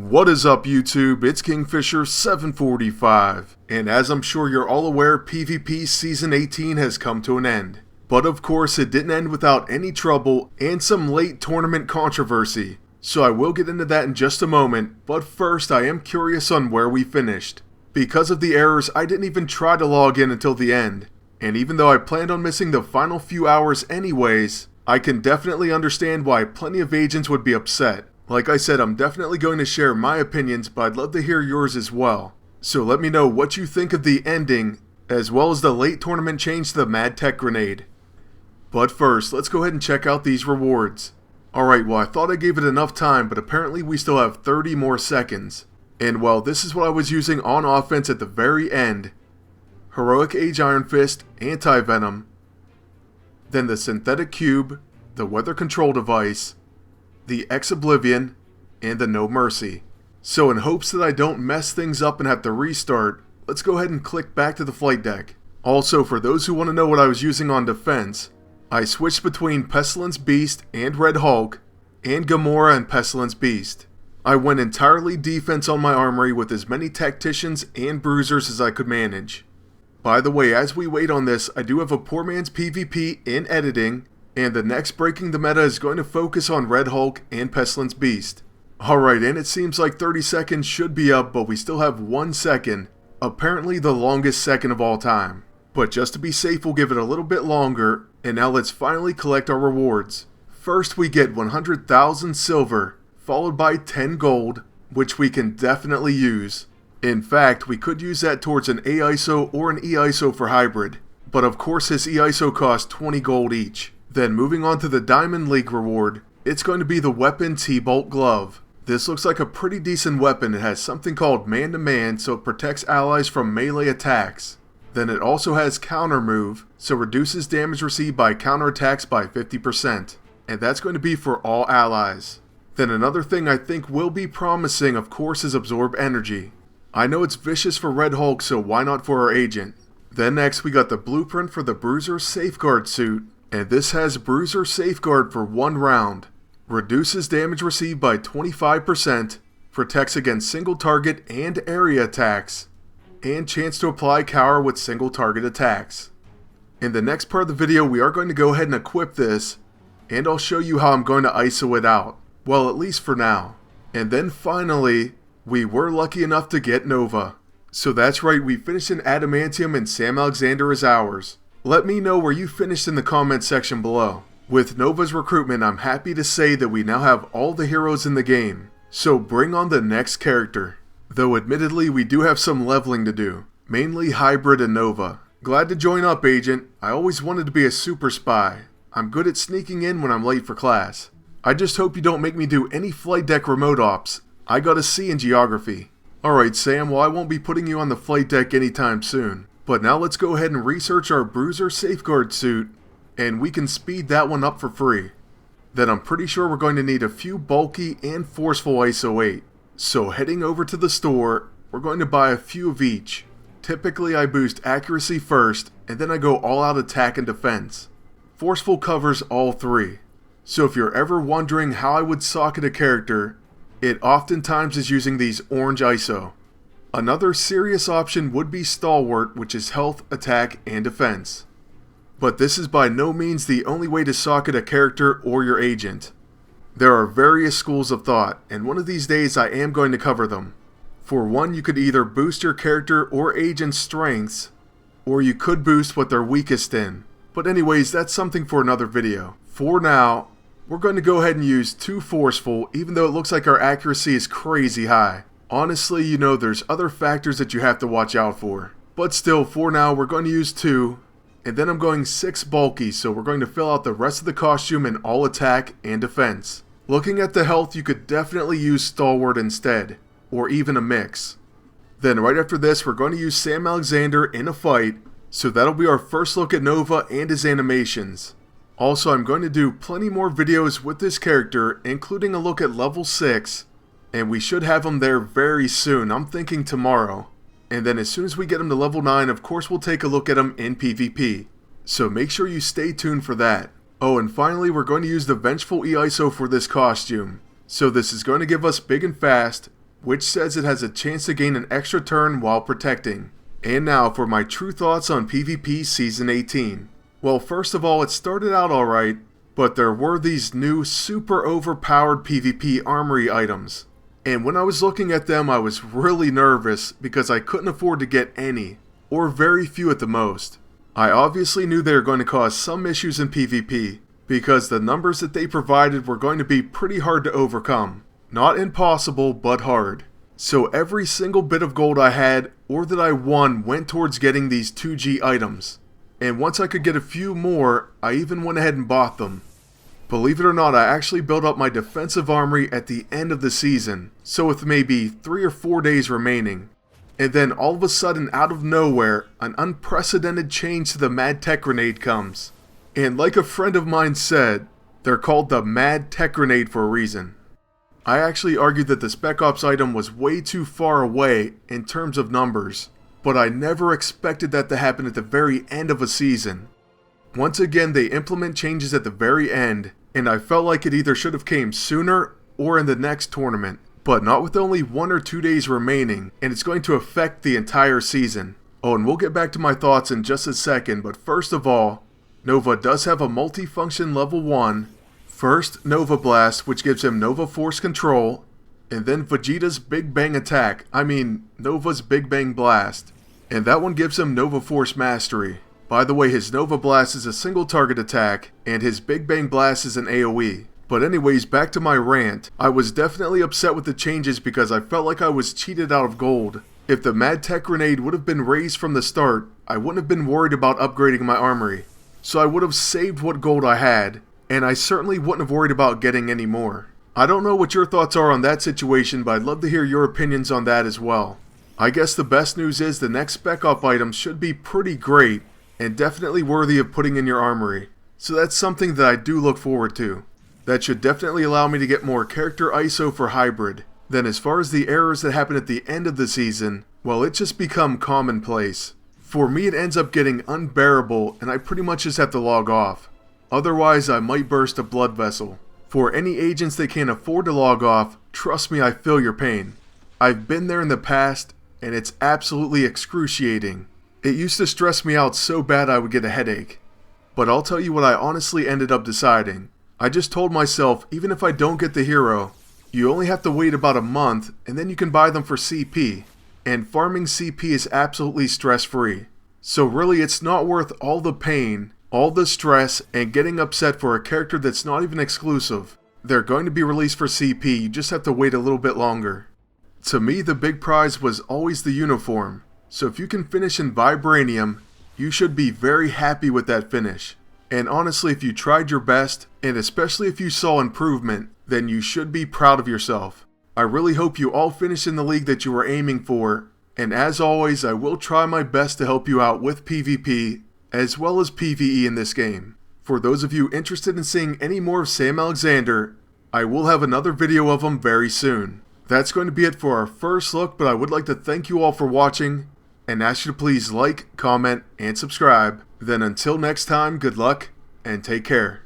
What is up YouTube, it's Kingfisher745, and as I'm sure you're all aware, PvP Season 18 has come to an end. But of course it didn't end without any trouble and some late tournament controversy, so I will get into that in just a moment, but first I am curious on where we finished. Because of the errors, I didn't even try to log in until the end, and even though I planned on missing the final few hours anyways, I can definitely understand why plenty of agents would be upset. Like I said, I'm definitely going to share my opinions, but I'd love to hear yours as well. So let me know what you think of the ending, as well as the late tournament change to the Mad Tech Grenade. But first, let's go ahead and check out these rewards. Alright, well I thought I gave it enough time, but apparently we still have 30 more seconds. And well, this is what I was using on offense at the very end. Heroic Age Iron Fist, Anti-Venom, then the Synthetic Cube, the Weather Control Device, the Ex-Oblivion, and the No Mercy. So in hopes that I don't mess things up and have to restart, let's go ahead and click back to the flight deck. Also, for those who want to know what I was using on defense, I switched between Pestilence Beast and Red Hulk, and Gamora and Pestilence Beast. I went entirely defense on my armory with as many tacticians and bruisers as I could manage. By the way, as we wait on this, I do have a poor man's PvP in editing, and the next Breaking the Meta is going to focus on Red Hulk and Pestilence Beast. Alright, and it seems like 30 seconds should be up, but we still have 1 second, apparently the longest second of all time. But just to be safe, we'll give it a little bit longer, and now let's finally collect our rewards. First we get 100,000 silver, followed by 10 gold, which we can definitely use. In fact, we could use that towards an AISO or an EISO for hybrid, but of course this EISO costs 20 gold each. Then moving on to the Diamond League reward, it's going to be the Weapon T-Bolt Glove. This looks like a pretty decent weapon. It has something called man-to-man, so it protects allies from melee attacks. Then it also has Counter Move, so reduces damage received by counterattacks by 50%. And that's going to be for all allies. Then another thing I think will be promising, of course, is Absorb Energy. I know it's vicious for Red Hulk, so why not for our agent? Then next we got the blueprint for the Bruiser Safeguard suit. And this has Bruiser Safeguard for 1 round, reduces damage received by 25%, protects against single target and area attacks, and chance to apply cower with single target attacks. In the next part of the video we are going to go ahead and equip this, and I'll show you how I'm going to ISO it out, well at least for now. And then finally, we were lucky enough to get Nova. So that's right, we finished in Adamantium and Sam Alexander is ours. Let me know where you finished in the comments section below. With Nova's recruitment, I'm happy to say that we now have all the heroes in the game, so bring on the next character. Though admittedly we do have some leveling to do, mainly Hybrid and Nova. Glad to join up, Agent. I always wanted to be a super spy. I'm good at sneaking in when I'm late for class. I just hope you don't make me do any flight deck remote ops. I got a C in geography. Alright Sam, well I won't be putting you on the flight deck anytime soon. But now let's go ahead and research our Bruiser Safeguard suit, and we can speed that one up for free. Then I'm pretty sure we're going to need a few bulky and forceful ISO 8. So heading over to the store, we're going to buy a few of each. Typically I boost accuracy first, and then I go all out attack and defense. Forceful covers all 3. So if you're ever wondering how I would socket a character, it oftentimes is using these orange ISO. Another serious option would be Stalwart, which is health, attack, and defense. But this is by no means the only way to socket a character or your agent. There are various schools of thought, and one of these days I am going to cover them. For one, you could either boost your character or agent's strengths, or you could boost what they're weakest in. But anyways, that's something for another video. For now, we're going to go ahead and use 2 forceful, even though it looks like our accuracy is crazy high. Honestly, you know, there's other factors that you have to watch out for. But still, for now, we're going to use 2. And then I'm going 6 bulky, so we're going to fill out the rest of the costume in all attack and defense. Looking at the health, you could definitely use Stalwart instead. Or even a mix. Then right after this, we're going to use Sam Alexander in a fight. So that'll be our first look at Nova and his animations. Also, I'm going to do plenty more videos with this character, including a look at level 6. And we should have him there very soon. I'm thinking tomorrow. And then as soon as we get him to level 9, of course we'll take a look at him in PvP. So make sure you stay tuned for that. Oh, and finally we're going to use the Vengeful EISO for this costume. So this is going to give us big and fast, which says it has a chance to gain an extra turn while protecting. And now for my true thoughts on PvP Season 18. Well, first of all, it started out alright, but there were these new super overpowered PvP armory items. And when I was looking at them, I was really nervous because I couldn't afford to get any, or very few at the most. I obviously knew they were going to cause some issues in PvP, because the numbers that they provided were going to be pretty hard to overcome. Not impossible, but hard. So every single bit of gold I had, or that I won, went towards getting these 2G items. And once I could get a few more, I even went ahead and bought them. Believe it or not, I actually built up my defensive armory at the end of the season, so with maybe 3 or 4 days remaining. And then all of a sudden, out of nowhere, an unprecedented change to the Mad Tech Grenade comes. And like a friend of mine said, they're called the Mad Tech Grenade for a reason. I actually argued that the Spec Ops item was way too far away in terms of numbers, but I never expected that to happen at the very end of a season. Once again, they implement changes at the very end, and I felt like it either should have came sooner or in the next tournament, but not with only 1 or 2 days remaining, and it's going to affect the entire season. Oh, and we'll get back to my thoughts in just a second, but first of all, Nova does have a multi-function level 1, first Nova Blast, which gives him Nova Force control, and then Vegeta's Big Bang Attack, Nova's Big Bang Blast, and that one gives him Nova Force Mastery. By the way, his Nova Blast is a single target attack, and his Big Bang Blast is an AoE. But anyways, back to my rant. I was definitely upset with the changes because I felt like I was cheated out of gold. If the Mad Tech Grenade would have been raised from the start, I wouldn't have been worried about upgrading my armory. So I would have saved what gold I had, and I certainly wouldn't have worried about getting any more. I don't know what your thoughts are on that situation, but I'd love to hear your opinions on that as well. I guess the best news is the next Spec Op item should be pretty great, and definitely worthy of putting in your armory. So that's something that I do look forward to. That should definitely allow me to get more character ISO for Hybrid. Then as far as the errors that happen at the end of the season, well, it just become commonplace. For me, it ends up getting unbearable, and I pretty much just have to log off. Otherwise, I might burst a blood vessel. For any agents that can't afford to log off, trust me, I feel your pain. I've been there in the past, and it's absolutely excruciating. It used to stress me out so bad I would get a headache. But I'll tell you what I honestly ended up deciding. I just told myself, even if I don't get the hero, you only have to wait about a month, and then you can buy them for CP. And farming CP is absolutely stress-free. So really, it's not worth all the pain, all the stress, and getting upset for a character that's not even exclusive. They're going to be released for CP, you just have to wait a little bit longer. To me, the big prize was always the uniform. So if you can finish in Vibranium, you should be very happy with that finish. And honestly, if you tried your best, and especially if you saw improvement, then you should be proud of yourself. I really hope you all finish in the league that you were aiming for, and as always, I will try my best to help you out with PvP, as well as PvE in this game. For those of you interested in seeing any more of Sam Alexander, I will have another video of him very soon. That's going to be it for our first look, but I would like to thank you all for watching, and ask you to please like, comment, and subscribe. Then until next time, good luck, and take care.